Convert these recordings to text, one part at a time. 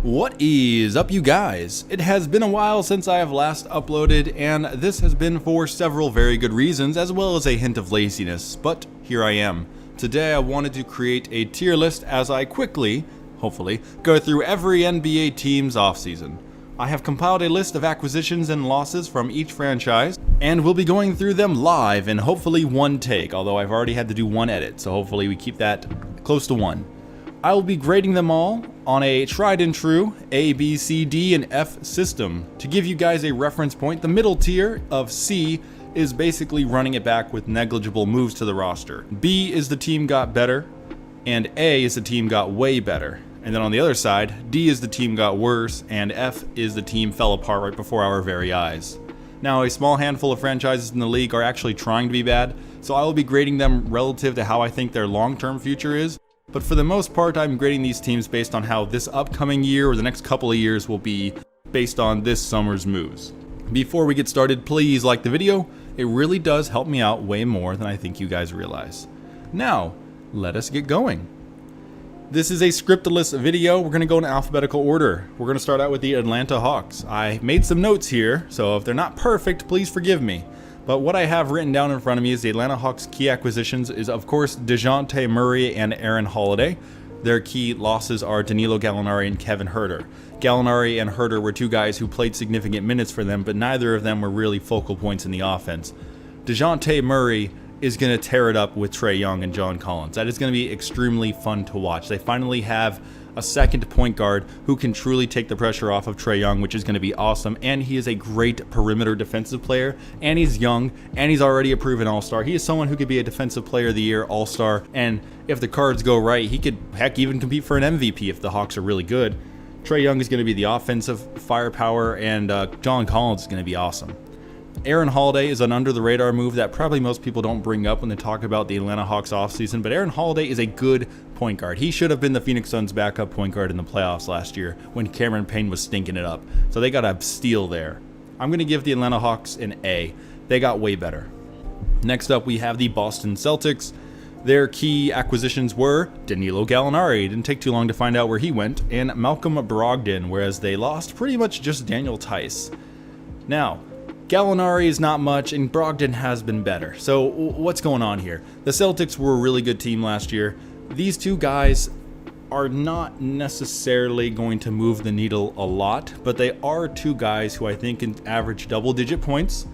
What is up, you guys? It has been a while since I have last uploaded, and this has been for several very good reasons, as well as a hint of laziness, but here I am. Today I wanted to create a tier list as I quickly, hopefully, go through every NBA team's offseason. I have compiled a list of acquisitions and losses from each franchise, and we'll be going through them live in hopefully one take, although I've already had to do one edit, so hopefully we keep that close to one. I will be grading them all on a tried and true A, B, C, D, and F system. To give you guys a reference point, the middle tier of C is basically running it back with negligible moves to the roster. B is the team got better, and A is the team got way better. And then on the other side, D is the team got worse, and F is the team fell apart right before our very eyes. Now, a small handful of franchises in the league are actually trying to be bad, so I will be grading them relative to how I think their long-term future is. But for the most part, I'm grading these teams based on how this upcoming year or the next couple of years will be based on this summer's moves. Before we get started, please like the video. It really does help me out way more than I think you guys realize. Now, let us get going. This is a scriptless video. We're going to go in alphabetical order. We're going to start out with the Atlanta Hawks. I made some notes here, so if they're not perfect, please forgive me. But what I have written down in front of me is the Atlanta Hawks' key acquisitions is, of course, DeJounte Murray and Aaron Holiday. Their key losses are Danilo Gallinari and Kevin Huerter. Gallinari and Huerter were two guys who played significant minutes for them, but neither of them were really focal points in the offense. DeJounte Murray is going to tear it up with Trae Young and John Collins. That is going to be extremely fun to watch. They finally have a second point guard who can truly take the pressure off of Trae Young, which is going to be awesome. And he is a great perimeter defensive player, and he's young, and he's already a proven all-star. He is someone who could be a defensive player of the year, all-star, and if the cards go right, he could heck even compete for an MVP if the Hawks are really good. Trae Young is going to be the offensive firepower, and John Collins is going to be awesome. Aaron Holiday is an under-the-radar move that probably most people don't bring up when they talk about the Atlanta Hawks offseason, but Aaron Holiday is a good point guard. He should have been the Phoenix Suns' backup point guard in the playoffs last year when Cameron Payne was stinking it up. So they got a steal there. I'm going to give the Atlanta Hawks an A. They got way better. Next up, we have the Boston Celtics. Their key acquisitions were Danilo Gallinari. It didn't take too long to find out where he went, and Malcolm Brogdon, whereas they lost pretty much just Daniel Tice. Now, Gallinari is not much, and Brogdon has been better. So what's going on here? The Celtics were a really good team last year. These two guys are not necessarily going to move the needle a lot, but they are two guys who I think can average double-digit points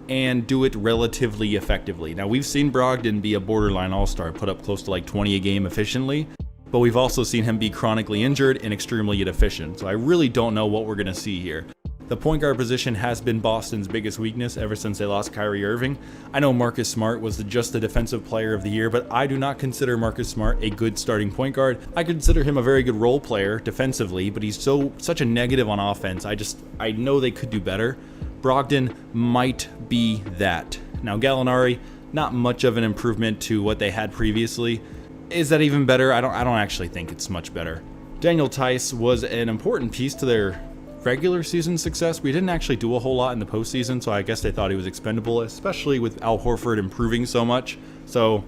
and do it relatively effectively. Now, we've seen Brogdon be a borderline all-star, put up close to like 20 a game efficiently, but we've also seen him be chronically injured and extremely inefficient. So I really don't know what we're going to see here. The point guard position has been Boston's biggest weakness ever since they lost Kyrie Irving. I know Marcus Smart was just the defensive player of the year, but I do not consider Marcus Smart a good starting point guard. I consider him a very good role player defensively, but he's such a negative on offense. I know they could do better. Brogdon might be that. Now, Gallinari, not much of an improvement to what they had previously. Is that even better? I don't actually think it's much better. Daniel Tice was an important piece to their regular season success. We didn't actually do a whole lot in the postseason, so I guess they thought he was expendable, especially with Al Horford improving so much. So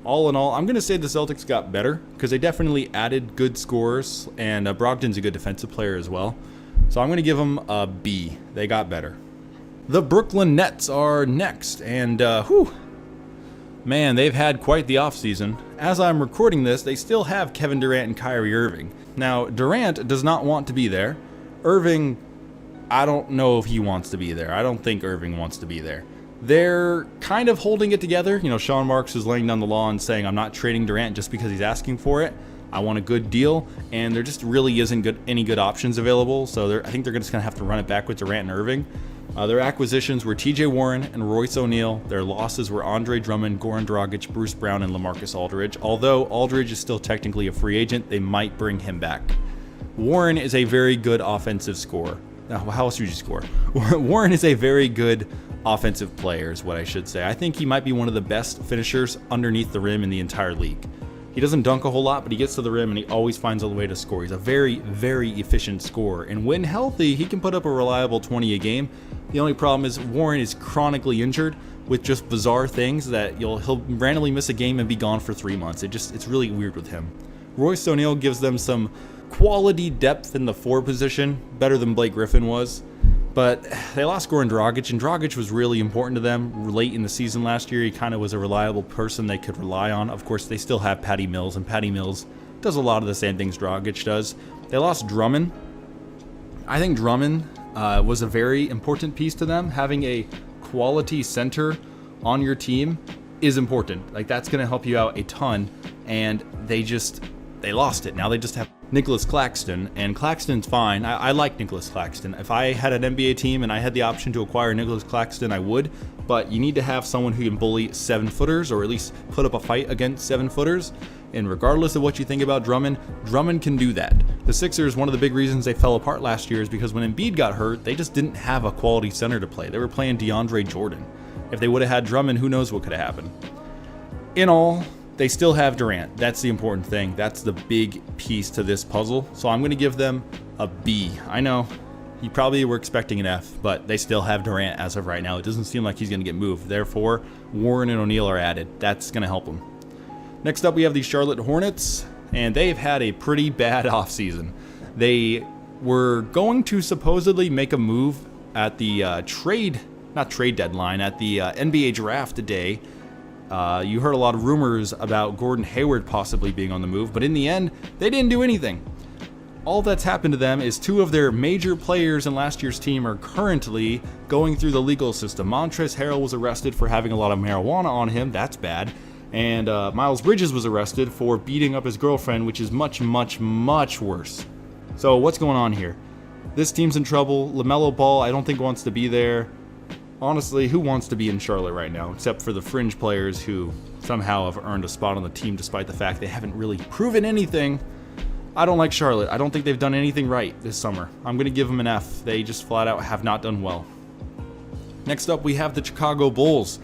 all in all, I'm going to say the Celtics got better because they definitely added good scorers, and Brogdon's a good defensive player as well. So I'm going to give them a B. They got better. The Brooklyn Nets are next, and man, they've had quite the offseason. As I'm recording this, they still have Kevin Durant and Kyrie Irving. Now, Durant does not want to be there. Irving, I don't know if he wants to be there. I don't think Irving wants to be there. They're kind of holding it together. You know, Sean Marks is laying down the law and saying, I'm not trading Durant just because he's asking for it. I want a good deal, and there just really isn't any good options available. So I think they're just going to have to run it back with Durant and Irving. Their acquisitions were TJ Warren and Royce O'Neal. Their losses were Andre Drummond, Goran Dragic, Bruce Brown, and LaMarcus Aldridge. Although Aldridge is still technically a free agent, they might bring him back. Warren is a very good offensive scorer. Now, how else would you score? Warren is a very good offensive player is what I should say. I think he might be one of the best finishers underneath the rim in the entire league. He doesn't dunk a whole lot, but he gets to the rim and he always finds a way to score. He's a very, very efficient scorer. And when healthy, he can put up a reliable 20 a game. The only problem is Warren is chronically injured with just bizarre things that he'll randomly miss a game and be gone for 3 months. It's really weird with him. Royce O'Neal gives them some quality depth in the 4 position, better than Blake Griffin was. But they lost Goran Dragic, and Dragic was really important to them late in the season last year. He kind of was a reliable person they could rely on. Of course, they still have Patty Mills, and Patty Mills does a lot of the same things Dragic does. They lost Drummond. I think Drummond was a very important piece to them. Having a quality center on your team is important. Like, that's going to help you out a ton, and they lost it. Now they just have Nicholas Claxton, and Claxton's fine. I like Nicholas Claxton. If I had an NBA team and I had the option to acquire Nicholas Claxton, I would, but you need to have someone who can bully 7-footers, or at least put up a fight against 7-footers. And regardless of what you think about Drummond, Drummond can do that. The Sixers, one of the big reasons they fell apart last year is because when Embiid got hurt, they just didn't have a quality center to play. They were playing DeAndre Jordan. If they would have had Drummond, who knows what could have happened. In all, they still have Durant. That's the important thing. That's the big piece to this puzzle. So I'm going to give them a B. I know you probably were expecting an F, but they still have Durant as of right now. It doesn't seem like he's going to get moved. Therefore, Warren and O'Neal are added. That's going to help them. Next up, we have the Charlotte Hornets, and they've had a pretty bad offseason. They were going to supposedly make a move at the not trade deadline, at the NBA draft today. You heard a lot of rumors about Gordon Hayward possibly being on the move, but in the end, they didn't do anything. All that's happened to them is 2 of their major players in last year's team are currently going through the legal system. Montrezl Harrell was arrested for having a lot of marijuana on him. That's bad. And Miles Bridges was arrested for beating up his girlfriend, which is much, much, much worse. So what's going on here? This team's in trouble. LaMelo Ball, I don't think wants to be there. Honestly, who wants to be in Charlotte right now, except for the fringe players who somehow have earned a spot on the team despite the fact they haven't really proven anything. I don't like Charlotte. I don't think they've done anything right this summer. I'm going to give them an F. They just flat out have not done well. Next up, we have the Chicago Bulls.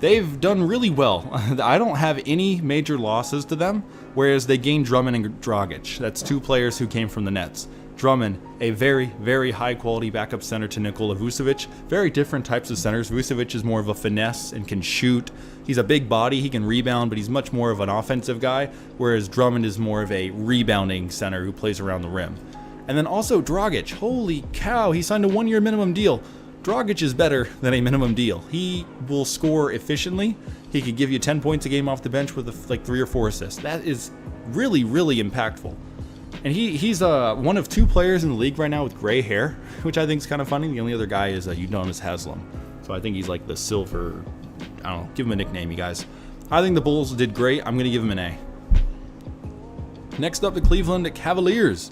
They've done really well. I don't have any major losses to them, whereas they gained Drummond and Dragic. That's 2 players who came from the Nets. Drummond, a very, very high-quality backup center to Nikola Vucevic. Very different types of centers. Vucevic is more of a finesse and can shoot. He's a big body. He can rebound, but he's much more of an offensive guy, whereas Drummond is more of a rebounding center who plays around the rim. And then also Dragic. Holy cow, he signed a 1-year minimum deal. Dragic is better than a minimum deal. He will score efficiently. He could give you 10 points a game off the bench with like 3 or 4 assists. That is really, really impactful. And he's one of 2 players in the league right now with gray hair, which I think is kind of funny. The only other guy is Udonis Haslem. So I think he's like the silver, I don't know, give him a nickname, you guys. I think the Bulls did great. I'm going to give him an A. Next up, the Cleveland Cavaliers.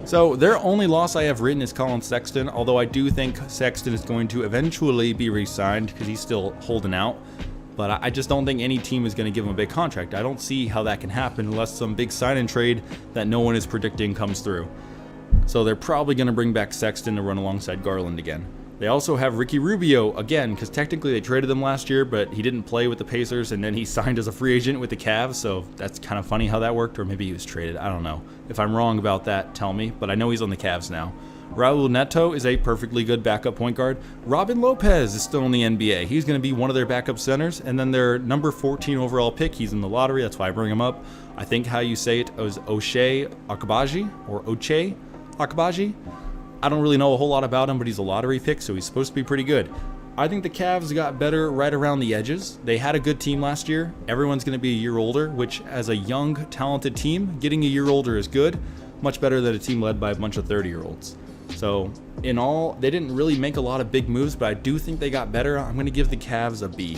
So their only loss I have written is Colin Sexton, although I do think Sexton is going to eventually be re-signed because he's still holding out. But I just don't think any team is going to give him a big contract. I don't see how that can happen unless some big sign-and trade that no one is predicting comes through. So they're probably going to bring back Sexton to run alongside Garland again. They also have Ricky Rubio again, because technically they traded him last year, but he didn't play with the Pacers, and then he signed as a free agent with the Cavs, so that's kind of funny how that worked, or maybe he was traded. I don't know. If I'm wrong about that, tell me, but I know he's on the Cavs now. Raul Neto is a perfectly good backup point guard. Robin Lopez is still in the NBA. He's going to be one of their backup centers, and then their number 14 overall pick, he's in the lottery, that's why I bring him up. I think how you say it is Ochai Agbaji, or Ochai Agbaji. I don't really know a whole lot about him, but he's a lottery pick, so he's supposed to be pretty good. I think the Cavs got better right around the edges. They had a good team last year. Everyone's going to be a year older, which as a young, talented team, getting a year older is good. Much better than a team led by a bunch of 30-year-olds. So, in all, they didn't really make a lot of big moves, but I do think they got better. I'm going to give the Cavs a B.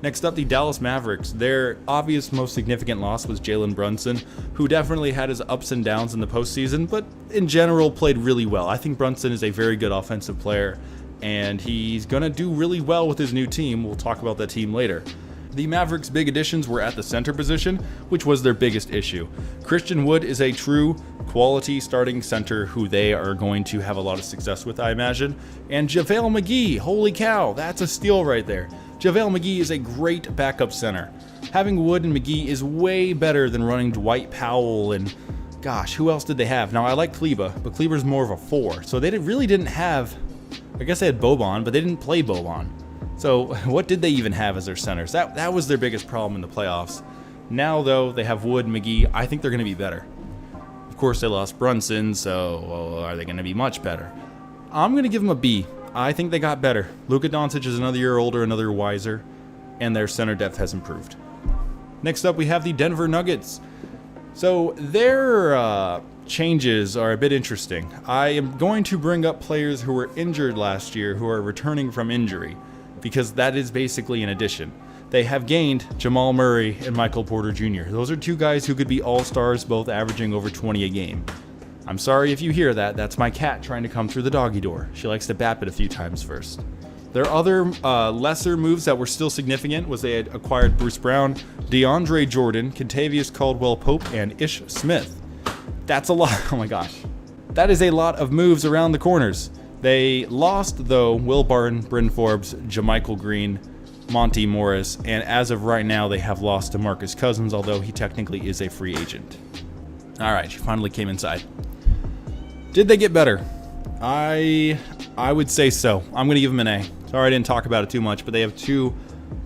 Next up, the Dallas Mavericks. Their obvious most significant loss was Jalen Brunson, who definitely had his ups and downs in the postseason, but in general played really well. I think Brunson is a very good offensive player, and he's going to do really well with his new team. We'll talk about that team later. The Mavericks' big additions were at the center position, which was their biggest issue. Christian Wood is a true quality starting center who they are going to have a lot of success with, I imagine. And JaVale McGee, holy cow, that's a steal right there. JaVale McGee is a great backup center. Having Wood and McGee is way better than running Dwight Powell and, gosh, who else did they have? Now, I like Kleba, but Kleber's more of a 4. So they really didn't have, I guess they had Boban, but they didn't play Boban. So what did they even have as their centers? That was their biggest problem in the playoffs. Now, though, they have Wood and McGee. I think they're going to be better. Of course, they lost Brunson, so are they going to be much better? I'm going to give them a B. I think they got better. Luka Doncic is another year older, another year wiser, and their center depth has improved. Next up, we have the Denver Nuggets. So their changes are a bit interesting. I am going to bring up players who were injured last year who are returning from injury, because that is basically an addition. They have gained Jamal Murray and Michael Porter Jr. Those are two guys who could be all-stars, both averaging over 20 a game. I'm sorry if you hear that. That's my cat trying to come through the doggy door. She likes to bap it a few times first. Their other lesser moves that were still significant was they had acquired Bruce Brown, DeAndre Jordan, Kentavious Caldwell-Pope, and Ish Smith. That's a lot. Oh my gosh. That is a lot of moves around the corners. They lost, though, Will Barton, Bryn Forbes, JaMychal Green, Monty Morris, and as of right now, they have lost DeMarcus Cousins, although he technically is a free agent. All right, she finally came inside. Did they get better? I would say so. I'm going to give them an A. Sorry I didn't talk about it too much, but they have two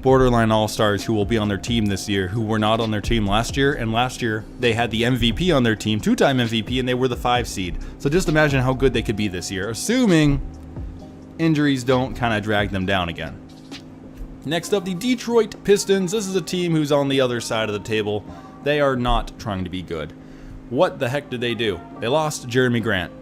borderline all-stars who will be on their team this year who were not on their team last year, and last year they had the MVP on their team, two-time MVP, and they were the 5 seed. So just imagine how good they could be this year, assuming injuries don't kind of drag them down again. Next up, the Detroit Pistons. This is a team who's on the other side of the table. They are not trying to be good. What the heck did they do? They lost Jeremy Grant,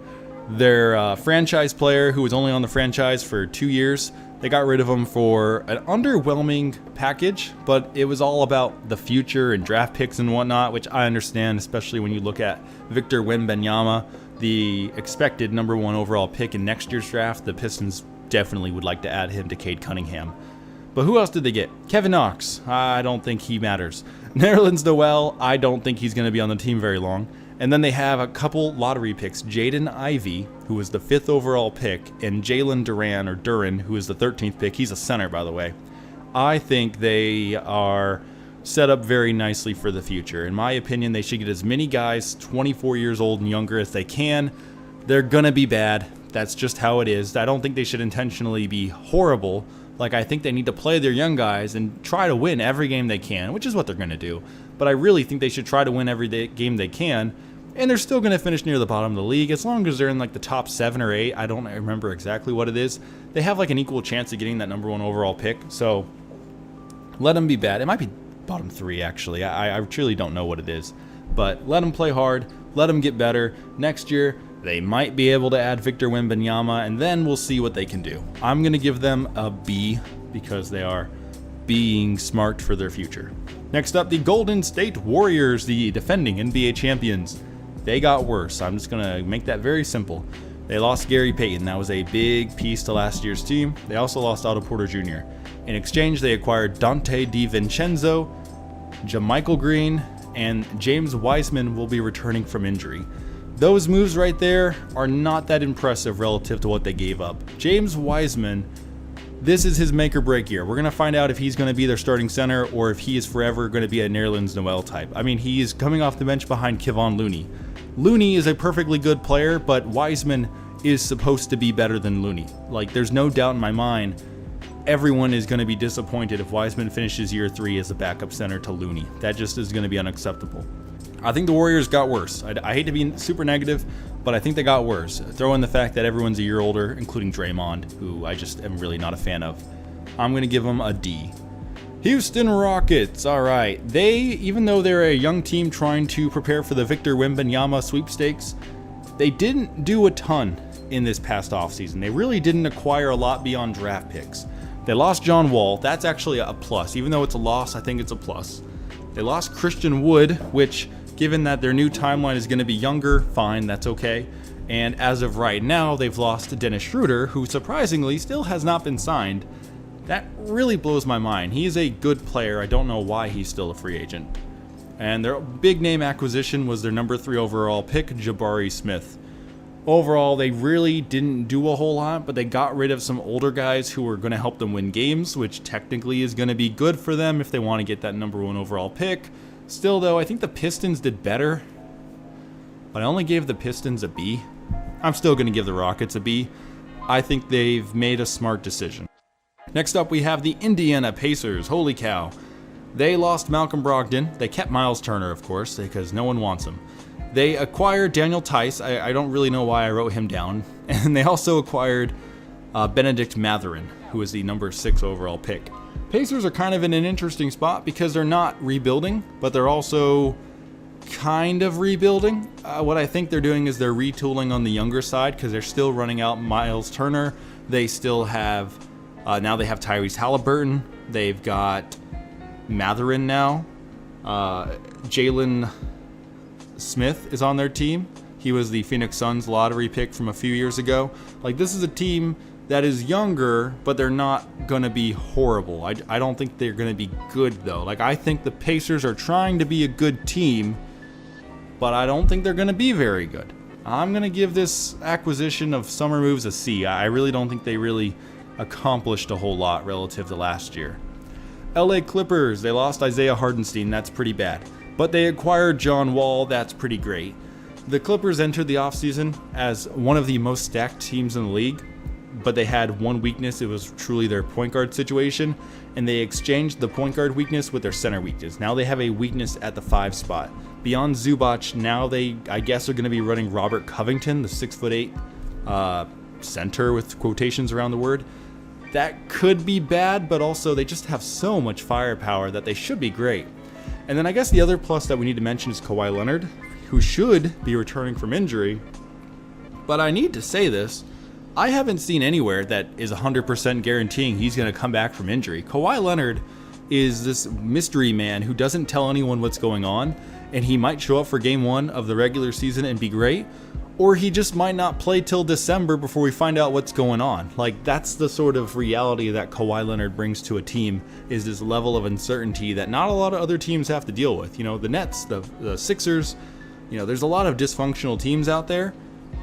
their franchise player who was only on the franchise for 2 years. They got rid of him for an underwhelming package, but it was all about the future and draft picks and whatnot, which I understand, especially when you look at Victor Wembanyama, the expected number 1 overall pick in next year's draft. The Pistons definitely would like to add him to Cade Cunningham. But who else did they get? Kevin Knox. I don't think he matters. Nerlens Noel. I don't think he's going to be on the team very long. And then they have a couple lottery picks. Jaden Ivey, who was the 5th overall pick, and Jalen Duran, who is the 13th pick. He's a center, by the way. I think they are set up very nicely for the future. In my opinion, they should get as many guys 24 years old and younger as they can. They're going to be bad. That's just how it is. I don't think they should intentionally be horrible. Like, I think they need to play their young guys and try to win every game they can, which is what they're going to do. But I really think they should try to win every game they can, and they're still going to finish near the bottom of the league. As long as they're in, like, the top 7 or 8, I don't remember exactly what it is. They have, like, an equal chance of getting that number 1 overall pick, so let them be bad. It might be bottom 3, actually. I truly don't know what it is. But let them play hard. Let them get better. Next year, they might be able to add Victor Wembanyama, and then we'll see what they can do. I'm going to give them a B because they are being smart for their future. Next up, the Golden State Warriors, the defending NBA champions. They got worse. I'm just going to make that very simple. They lost Gary Payton. That was a big piece to last year's team. They also lost Otto Porter Jr. In exchange, they acquired Dante DiVincenzo, JaMychal Green, and James Wiseman will be returning from injury. Those moves right there are not that impressive relative to what they gave up. James Wiseman, this is his make or break year. We're going to find out if he's going to be their starting center or if he is forever going to be a Nerlens Noel type. I mean, he is coming off the bench behind Kevon Looney. Looney is a perfectly good player, but Wiseman is supposed to be better than Looney. Like, there's no doubt in my mind everyone is going to be disappointed if Wiseman finishes year 3 as a backup center to Looney. That just is going to be unacceptable. I think the Warriors got worse. I hate to be super negative, but I think they got worse. Throw in the fact that everyone's a year older, including Draymond, who I just am really not a fan of. I'm going to give them a D. Houston Rockets. All right. They, even though they're a young team trying to prepare for the Victor Wembanyama sweepstakes, they didn't do a ton in this past offseason. They really didn't acquire a lot beyond draft picks. They lost John Wall. That's actually a plus. Even though it's a loss, I think it's a plus. They lost Christian Wood, which, given that their new timeline is going to be younger, fine, that's okay. And as of right now, they've lost Dennis Schroeder, who surprisingly still has not been signed. That really blows my mind. He is a good player. I don't know why he's still a free agent. And their big name acquisition was their number 3 overall pick, Jabari Smith. Overall, they really didn't do a whole lot, but they got rid of some older guys who were going to help them win games, which technically is going to be good for them if they want to get that number 1 overall pick. Still, though, I think the Pistons did better, but I only gave the Pistons a B. I'm still going to give the Rockets a B. I think they've made a smart decision. Next up, we have the Indiana Pacers. Holy cow. They lost Malcolm Brogdon. They kept Miles Turner, of course, because no one wants him. They acquired Daniel Tice. I don't really know why I wrote him down. And they also acquired Benedict Mathurin, who is the number 6 overall pick. Pacers are kind of in an interesting spot because they're not rebuilding, but they're also kind of rebuilding. What I think they're doing is they're retooling on the younger side because they're still running out Miles Turner. They still have, now they have Tyrese Halliburton. They've got Mathurin now. Jalen Smith is on their team. He was the Phoenix Suns lottery pick from a few years ago. Like, this is a team that is younger, but they're not going to be horrible. I don't think they're going to be good, though. Like, I think the Pacers are trying to be a good team, but I don't think they're going to be very good. I'm going to give this acquisition of summer moves a C. I really don't think they really accomplished a whole lot relative to last year. LA Clippers, they lost Isaiah Hardenstein. That's pretty bad. But they acquired John Wall. That's pretty great. The Clippers entered the offseason as one of the most stacked teams in the league, but they had one weakness. It was truly their point guard situation, and they exchanged the point guard weakness with their center weakness. Now they have a weakness at the 5 spot. Beyond Zubac, now they, I guess, are going to be running Robert Covington, the 6'8" center with quotations around the word. That could be bad, but also they just have so much firepower that they should be great. And then I guess the other plus that we need to mention is Kawhi Leonard, who should be returning from injury. But I need to say this. I haven't seen anywhere that is 100% guaranteeing he's going to come back from injury. Kawhi Leonard is this mystery man who doesn't tell anyone what's going on, and he might show up for game 1 of the regular season and be great, or he just might not play till December before we find out what's going on. Like, that's the sort of reality that Kawhi Leonard brings to a team, is this level of uncertainty that not a lot of other teams have to deal with. You know, the Nets, the Sixers, you know, there's a lot of dysfunctional teams out there,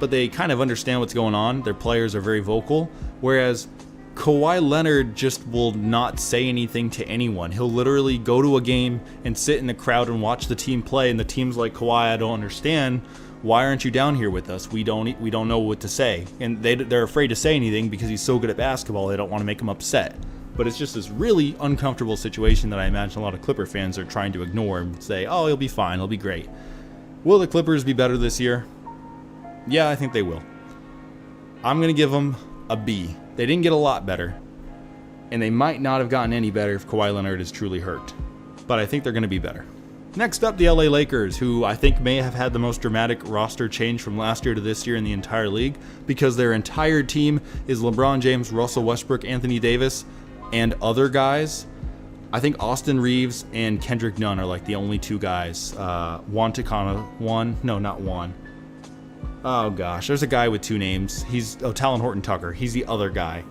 but they kind of understand what's going on. Their players are very vocal, whereas Kawhi Leonard just will not say anything to anyone. He'll literally go to a game and sit in the crowd and watch the team play, and the team's like, Kawhi, I don't understand. Why aren't you down here with us? We don't know what to say. And they're afraid to say anything because he's so good at basketball, they don't want to make him upset. But it's just this really uncomfortable situation that I imagine a lot of Clipper fans are trying to ignore and say, oh, he'll be fine, he'll be great. Will the Clippers be better this year? Yeah, I think they will. I'm going to give them a B. They didn't get a lot better, and they might not have gotten any better if Kawhi Leonard is truly hurt. But I think they're going to be better. Next up, the LA Lakers, who I think may have had the most dramatic roster change from last year to this year in the entire league, because their entire team is LeBron James, Russell Westbrook, Anthony Davis, and other guys. I think Austin Reeves and Kendrick Nunn are like the only 2 guys. Oh gosh, there's a guy with 2 names. Talon Horton Tucker. He's the other guy.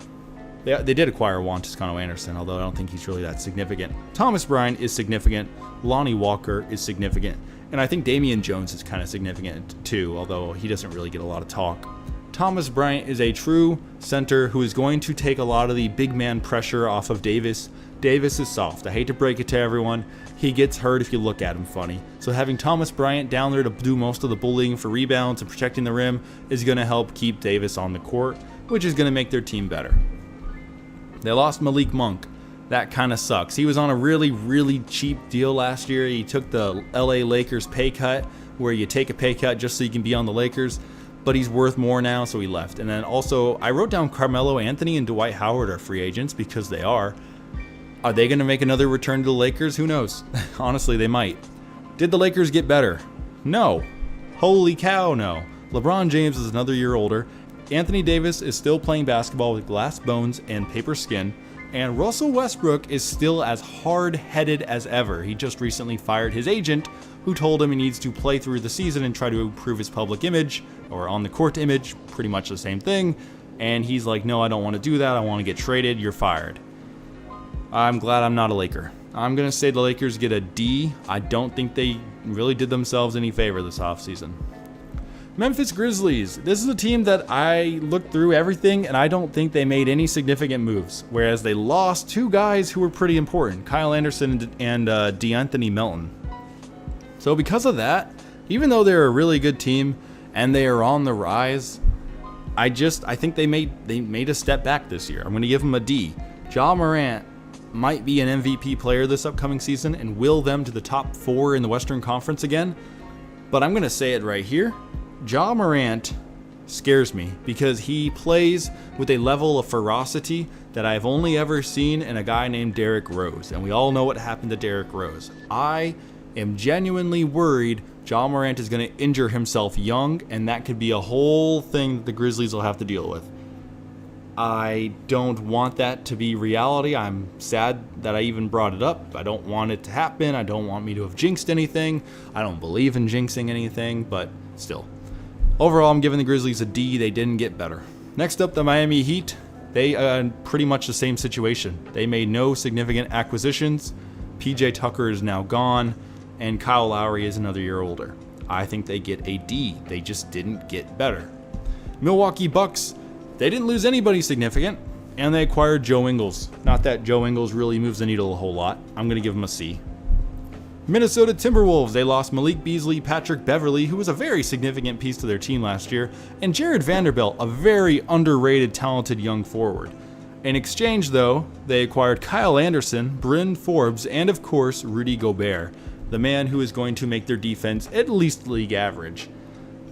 They did acquire Juan Toscano Anderson, although I don't think he's really that significant. Thomas Bryant is significant. Lonnie Walker is significant. And I think Damian Jones is kind of significant too, although he doesn't really get a lot of talk. Thomas Bryant is a true center who is going to take a lot of the big man pressure off of Davis. Davis is soft. I hate to break it to everyone. He gets hurt if you look at him funny. So having Thomas Bryant down there to do most of the bullying for rebounds and protecting the rim is going to help keep Davis on the court, which is going to make their team better. They lost Malik Monk. That kind of sucks. He was on a really, really cheap deal last year. He took the LA Lakers pay cut, where you take a pay cut just so you can be on the Lakers, but he's worth more now, so he left. And then also, I wrote down Carmelo Anthony and Dwight Howard are free agents because they are. Are they going to make another return to the Lakers? Who knows? Honestly, they might. Did the Lakers get better? No. Holy cow, no. LeBron James is another year older. Anthony Davis is still playing basketball with glass bones and paper skin. And Russell Westbrook is still as hard-headed as ever. He just recently fired his agent, who told him he needs to play through the season and try to improve his public image, or on-the-court image, pretty much the same thing. And he's like, no, I don't want to do that. I want to get traded. You're fired. I'm glad I'm not a Laker. I'm going to say the Lakers get a D. I don't think they really did themselves any favor this offseason. Memphis Grizzlies. This is a team that I looked through everything, and I don't think they made any significant moves, whereas they lost 2 guys who were pretty important, Kyle Anderson and DeAnthony Melton. So because of that, even though they're a really good team and they are on the rise, I think they made a step back this year. I'm going to give them a D. Ja Morant might be an MVP player this upcoming season and will them to the top 4 in the Western Conference again. But I'm going to say it right here. Ja Morant scares me because he plays with a level of ferocity that I've only ever seen in a guy named Derrick Rose. And we all know what happened to Derrick Rose. I am genuinely worried Ja Morant is going to injure himself young, and that could be a whole thing that the Grizzlies will have to deal with. I don't want that to be reality. I'm sad that I even brought it up. I don't want it to happen. I don't want me to have jinxed anything. I don't believe in jinxing anything, but still. Overall, I'm giving the Grizzlies a D. They didn't get better. Next up, the Miami Heat. They are pretty much the same situation. They made no significant acquisitions. PJ Tucker is now gone, and Kyle Lowry is another year older. I think they get a D. They just didn't get better. Milwaukee Bucks. They didn't lose anybody significant, and they acquired Joe Ingles. Not that Joe Ingles really moves the needle a whole lot. I'm going to give him a C. Minnesota Timberwolves. They lost Malik Beasley, Patrick Beverley, who was a very significant piece to their team last year, and Jared Vanderbilt, a very underrated, talented young forward. In exchange, though, they acquired Kyle Anderson, Bryn Forbes, and of course, Rudy Gobert, the man who is going to make their defense at least league average.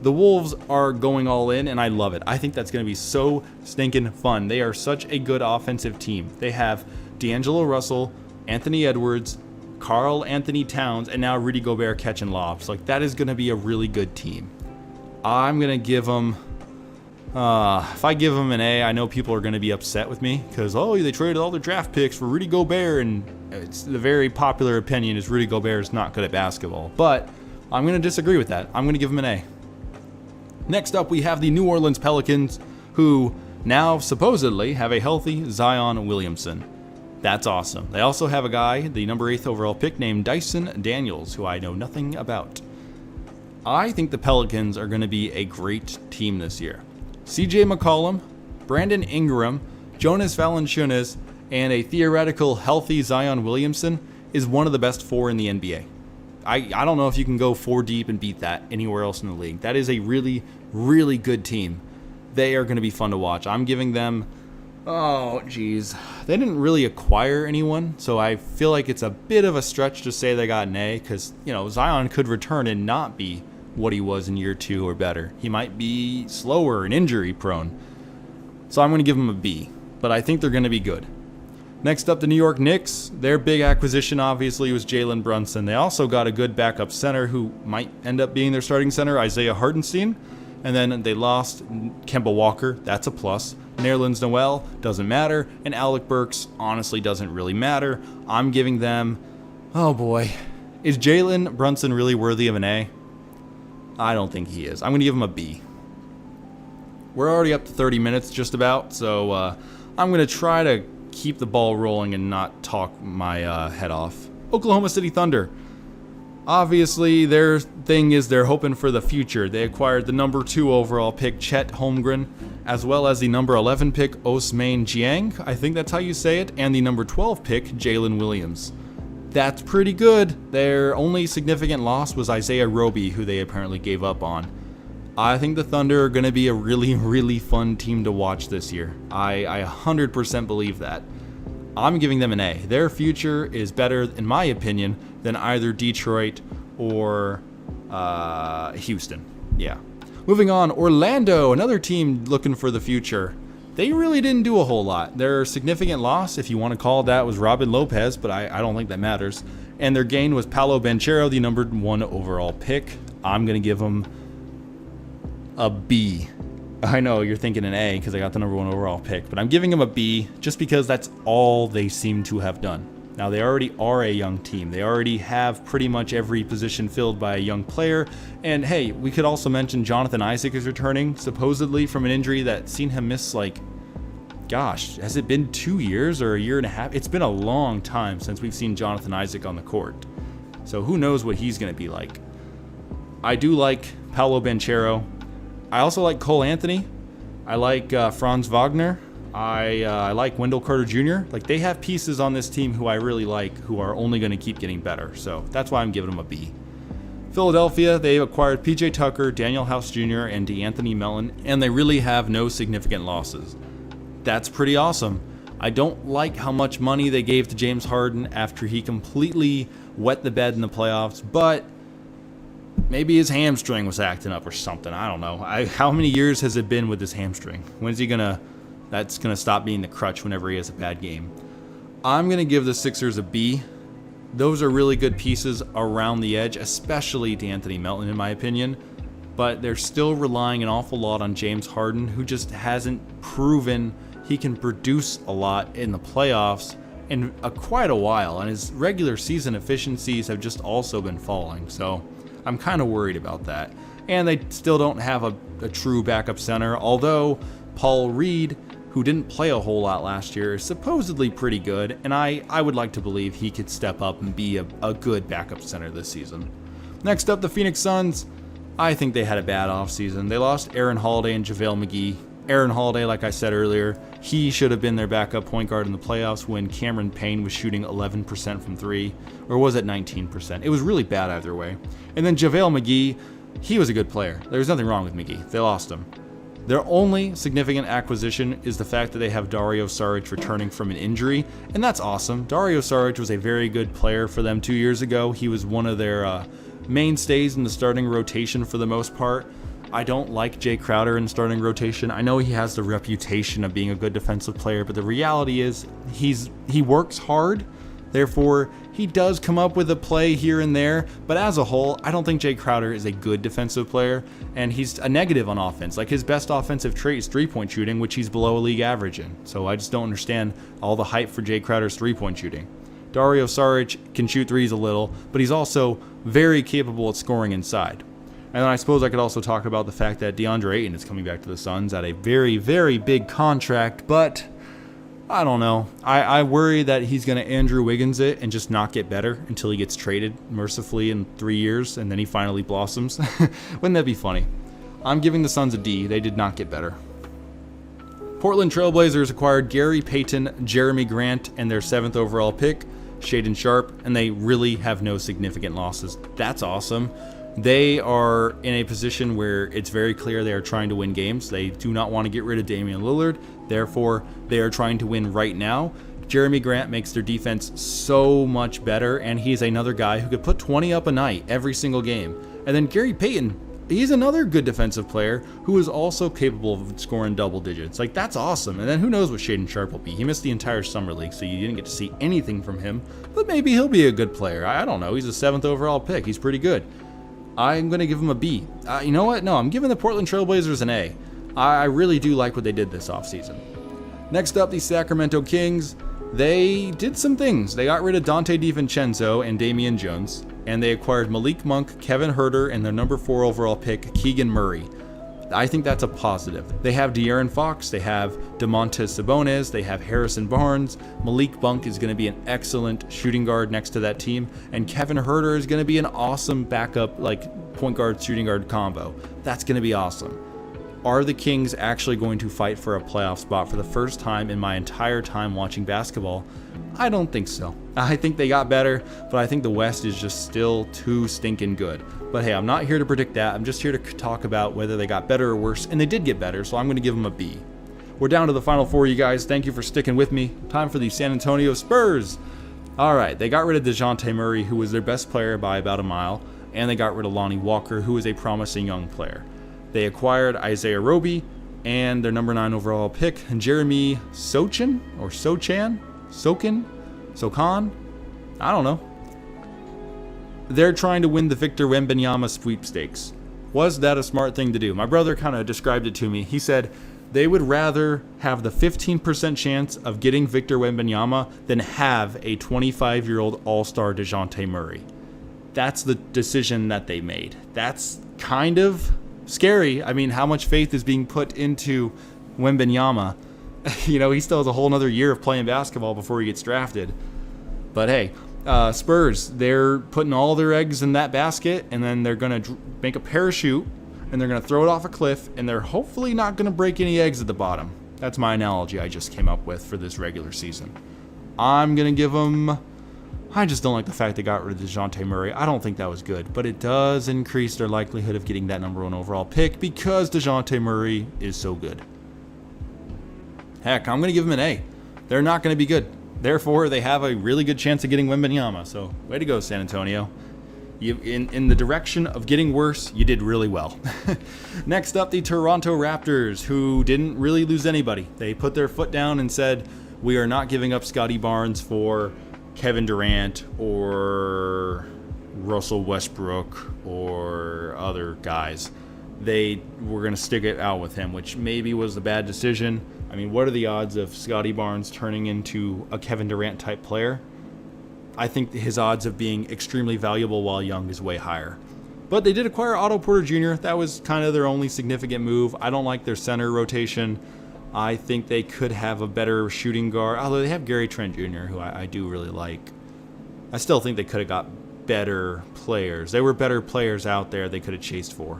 The Wolves are going all in, and I love it. I think that's going to be so stinking fun. They are such a good offensive team. They have D'Angelo Russell, Anthony Edwards, Karl Anthony Towns, and now Rudy Gobert catching lobs. Like, that is going to be a really good team. I'm going to give them... if I give them an A, I know people are going to be upset with me because, oh, they traded all their draft picks for Rudy Gobert, and it's the very popular opinion is Rudy Gobert is not good at basketball. But I'm going to disagree with that. I'm going to give them an A. Next up, we have the New Orleans Pelicans, who now supposedly have a healthy Zion Williamson. That's awesome. They also have a guy, the number 8th overall pick, named Dyson Daniels, who I know nothing about. I think the Pelicans are going to be a great team this year. CJ McCollum, Brandon Ingram, Jonas Valanciunas, and a theoretical healthy Zion Williamson is one of the best 4 in the NBA. I don't know if you can go 4 deep and beat that anywhere else in the league. That is a really, really good team. They are going to be fun to watch. I'm giving them, they didn't really acquire anyone, so I feel like it's a bit of a stretch to say they got an A because, Zion could return and not be what he was in year 2 or better. He might be slower and injury prone. So I'm going to give him a B, but I think they're going to be good. Next up, the New York Knicks. Their big acquisition, obviously, was Jalen Brunson. They also got a good backup center who might end up being their starting center, Isaiah Hartenstein. And then they lost Kemba Walker. That's a plus. Nerlens Noel, doesn't matter. And Alec Burks, honestly, doesn't really matter. I'm giving them... Oh, boy. Is Jalen Brunson really worthy of an A? I don't think he is. I'm going to give him a B. We're already up to 30 minutes, just about. So I'm going to try to keep the ball rolling and not talk my head off. Oklahoma City Thunder. Obviously, their thing is they're hoping for the future. They acquired the number 2 overall pick, Chet Holmgren, as well as the number 11 pick, Ousmane Dieng, I think that's how you say it, and the number 12 pick, Jalen Williams. That's pretty good. Their only significant loss was Isaiah Roby, who they apparently gave up on. I think the Thunder are going to be a really, really fun team to watch this year. I 100% believe that. I'm giving them an A. Their future is better, in my opinion, than either Detroit or Houston. Yeah. Moving on, Orlando, another team looking for the future. They really didn't do a whole lot. Their significant loss, if you want to call it that, was Robin Lopez, but I don't think that matters. And their gain was Paolo Banchero, the number 1 overall pick. I'm going to give them a B. I know you're thinking an A because I got the number 1 overall pick, but I'm giving them a B just because that's all they seem to have done. Now, they already are a young team. They already have pretty much every position filled by a young player. And hey, we could also mention Jonathan Isaac is returning, supposedly from an injury that seen him miss, has it been 2 years or a year and a half? It's been a long time since we've seen Jonathan Isaac on the court. So who knows what he's going to be like. I do like Paolo Banchero. I also like Cole Anthony. I like Franz Wagner. I like Wendell Carter Jr. They have pieces on this team who I really like, who are only going to keep getting better. So that's why I'm giving them a B. Philadelphia, they acquired PJ Tucker, Daniel House Jr., and DeAnthony Mellon, and they really have no significant losses. That's pretty awesome. I don't like how much money they gave to James Harden after he completely wet the bed in the playoffs, but maybe his hamstring was acting up or something. I don't know. How many years has it been with his hamstring? When's he gonna? That's gonna stop being the crutch whenever he has a bad game. I'm gonna give the Sixers a B. Those are really good pieces around the edge, especially D'Anthony Melton, in my opinion. But they're still relying an awful lot on James Harden, who just hasn't proven he can produce a lot in the playoffs in quite a while. And his regular season efficiencies have just also been falling. So I'm kind of worried about that. And they still don't have a true backup center, although Paul Reed, who didn't play a whole lot last year, is supposedly pretty good, and I would like to believe he could step up and be a good backup center this season. Next up, the Phoenix Suns. I think they had a bad offseason. They lost Aaron Holiday and JaVale McGee. Aaron Holiday, like I said earlier, he should have been their backup point guard in the playoffs when Cameron Payne was shooting 11% from three, or was it 19%? It was really bad either way. And then JaVale McGee, he was a good player. There was nothing wrong with McGee. They lost him. Their only significant acquisition is the fact that they have Dario Saric returning from an injury, and that's awesome. Dario Saric was a very good player for them 2 years ago. He was one of their mainstays in the starting rotation for the most part. I don't like Jay Crowder in the starting rotation. I know he has the reputation of being a good defensive player, but the reality is he works hard. Therefore, he does come up with a play here and there, but as a whole, I don't think Jay Crowder is a good defensive player, and he's a negative on offense. Like, his best offensive trait is three-point shooting, which he's below a league average in. So I just don't understand all the hype for Jay Crowder's three-point shooting. Dario Saric can shoot threes a little, but he's also very capable at scoring inside. And then I suppose I could also talk about the fact that DeAndre Ayton is coming back to the Suns at a very, very big contract, but I don't know. I worry that he's going to Andrew Wiggins it and just not get better until he gets traded mercifully in 3 years and then he finally blossoms. Wouldn't that be funny? I'm giving the Suns a D. They did not get better. Portland Trailblazers acquired Gary Payton, Jeremy Grant, and their 7th overall pick, Shaedon Sharpe, and they really have no significant losses. That's awesome. They are in a position where it's very clear they are trying to win games. They do not want to get rid of Damian Lillard. Therefore, they are trying to win right now. Jeremy Grant makes their defense so much better, and he's another guy who could put 20 up a night every single game. And then Gary Payton, he's another good defensive player who is also capable of scoring double digits. Like, that's awesome. And then who knows what Shaedon Sharpe will be. He missed the entire summer league, so you didn't get to see anything from him. But maybe he'll be a good player. I don't know. He's a 7th overall pick. He's pretty good. I'm going to give him a B. You know what? No, I'm giving the Portland Trailblazers an A. I really do like what they did this offseason. Next up, the Sacramento Kings. They did some things. They got rid of Dante DiVincenzo and Damian Jones, and they acquired Malik Monk, Kevin Huerter, and their number 4 overall pick, Keegan Murray. I think that's a positive. They have De'Aaron Fox, they have Domantas Sabonis, they have Harrison Barnes. Malik Monk is going to be an excellent shooting guard next to that team, and Kevin Huerter is going to be an awesome backup, like, point guard shooting guard combo. That's going to be awesome. Are the Kings actually going to fight for a playoff spot for the first time in my entire time watching basketball? I don't think so. I think they got better, but I think the West is just still too stinking good. But hey, I'm not here to predict that. I'm just here to talk about whether they got better or worse, and they did get better, so I'm going to give them a B. We're down to the final 4, you guys. Thank you for sticking with me. Time for the San Antonio Spurs. All right, they got rid of DeJounte Murray, who was their best player by about a mile, and they got rid of Lonnie Walker, who is a promising young player. They acquired Isaiah Roby and their number 9 overall pick, Jeremy Sochan, or Sochan? Sokan? I don't know. They're trying to win the Victor Wembanyama sweepstakes. Was that a smart thing to do? My brother kind of described it to me. He said they would rather have the 15% chance of getting Victor Wembanyama than have a 25-year-old all-star DeJounte Murray. That's the decision that they made. That's kind of scary. I mean, how much faith is being put into Wembanyama? You know, he still has a whole nother year of playing basketball before he gets drafted. But hey, Spurs, they're putting all their eggs in that basket, and then they're going to make a parachute, and they're going to throw it off a cliff, and they're hopefully not going to break any eggs at the bottom. That's my analogy I just came up with for this regular season. I'm going to give them... I just don't like the fact they got rid of DeJounte Murray. I don't think that was good, but it does increase their likelihood of getting that number 1 overall pick because DeJounte Murray is so good. Heck, I'm going to give them an A. They're not going to be good. Therefore, they have a really good chance of getting Wembanyama. So, way to go, San Antonio. In the direction of getting worse, you did really well. Next up, the Toronto Raptors, who didn't really lose anybody. They put their foot down and said, we are not giving up Scotty Barnes for Kevin Durant or Russell Westbrook or other guys. They were going to stick it out with him, which maybe was a bad decision. I mean, what are the odds of Scotty Barnes turning into a Kevin Durant type player? I think his odds of being extremely valuable while young is way higher. But they did acquire Otto Porter Jr. That was kind of their only significant move. I don't like their center rotation. I think they could have a better shooting guard, although they have Gary Trent Jr., who I do really like. I still think they could have got better players. There were better players out there they could have chased for.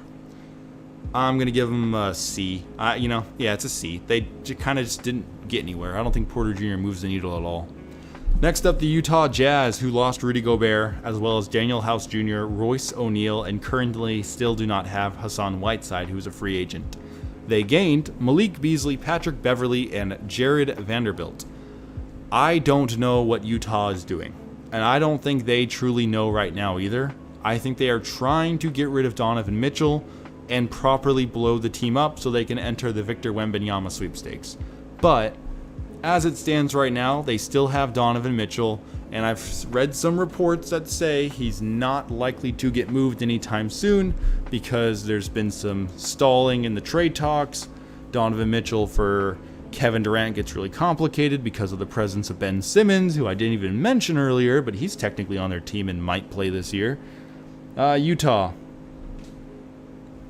I'm going to give them a C. Yeah, it's a C. They kind of just didn't get anywhere. I don't think Porter Jr. moves the needle at all. Next up, the Utah Jazz, who lost Rudy Gobert, as well as Daniel House Jr., Royce O'Neal, and currently still do not have Hassan Whiteside, who's a free agent. They gained Malik Beasley, Patrick Beverley, and Jared Vanderbilt. I don't know what Utah is doing, and I don't think they truly know right now either. I think they are trying to get rid of Donovan Mitchell and properly blow the team up so they can enter the Victor Wembanyama sweepstakes. But as it stands right now, they still have Donovan Mitchell, and I've read some reports that say he's not likely to get moved anytime soon because there's been some stalling in the trade talks. Donovan Mitchell for Kevin Durant gets really complicated because of the presence of Ben Simmons, who I didn't even mention earlier, but he's technically on their team and might play this year. Utah.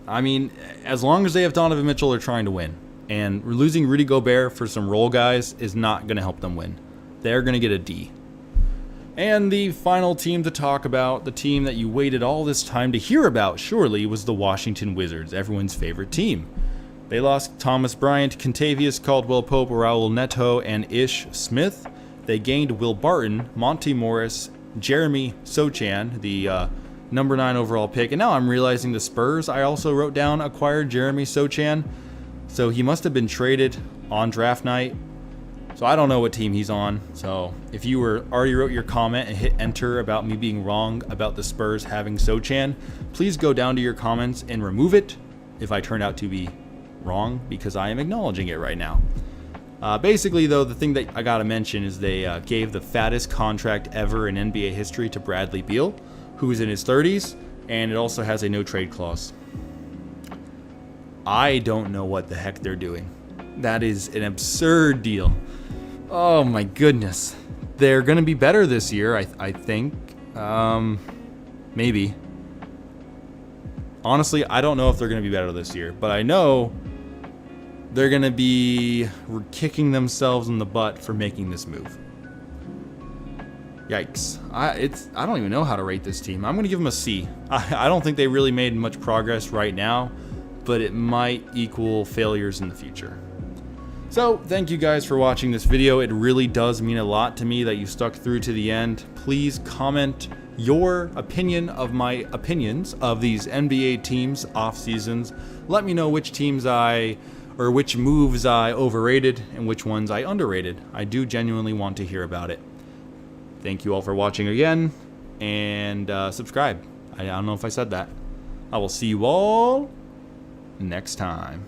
I mean, as long as they have Donovan Mitchell, they're trying to win. And losing Rudy Gobert for some role guys is not going to help them win. They're going to get a D. And the final team to talk about, the team that you waited all this time to hear about, surely, was the Washington Wizards, everyone's favorite team. They lost Thomas Bryant, Kentavious Caldwell-Pope, Raul Neto, and Ish Smith. They gained Will Barton, Monty Morris, Jeremy Sochan, the number 9 overall pick. And now I'm realizing the Spurs, I also wrote down, acquired Jeremy Sochan. So he must have been traded on draft night. So I don't know what team he's on. So if you already wrote your comment and hit enter about me being wrong about the Spurs having Sochan, please go down to your comments and remove it if I turn out to be wrong, because I am acknowledging it right now. Basically, though, the thing that I gotta mention is they gave the fattest contract ever in NBA history to Bradley Beal, who's in his 30s, and it also has a no trade clause. I don't know what the heck they're doing. That is an absurd deal. Oh my goodness. They're going to be better this year, I think. Maybe. Honestly, I don't know if they're going to be better this year, but I know they're going to be kicking themselves in the butt for making this move. Yikes. I don't even know how to rate this team. I'm going to give them a C. I don't think they really made much progress right now, but it might equal failures in the future. So, thank you guys for watching this video. It really does mean a lot to me that you stuck through to the end. Please comment your opinion of my opinions of these NBA teams off seasons. Let me know which teams which moves I overrated and which ones I underrated. I do genuinely want to hear about it. Thank you all for watching again, and subscribe. I don't know if I said that. I will see you all next time.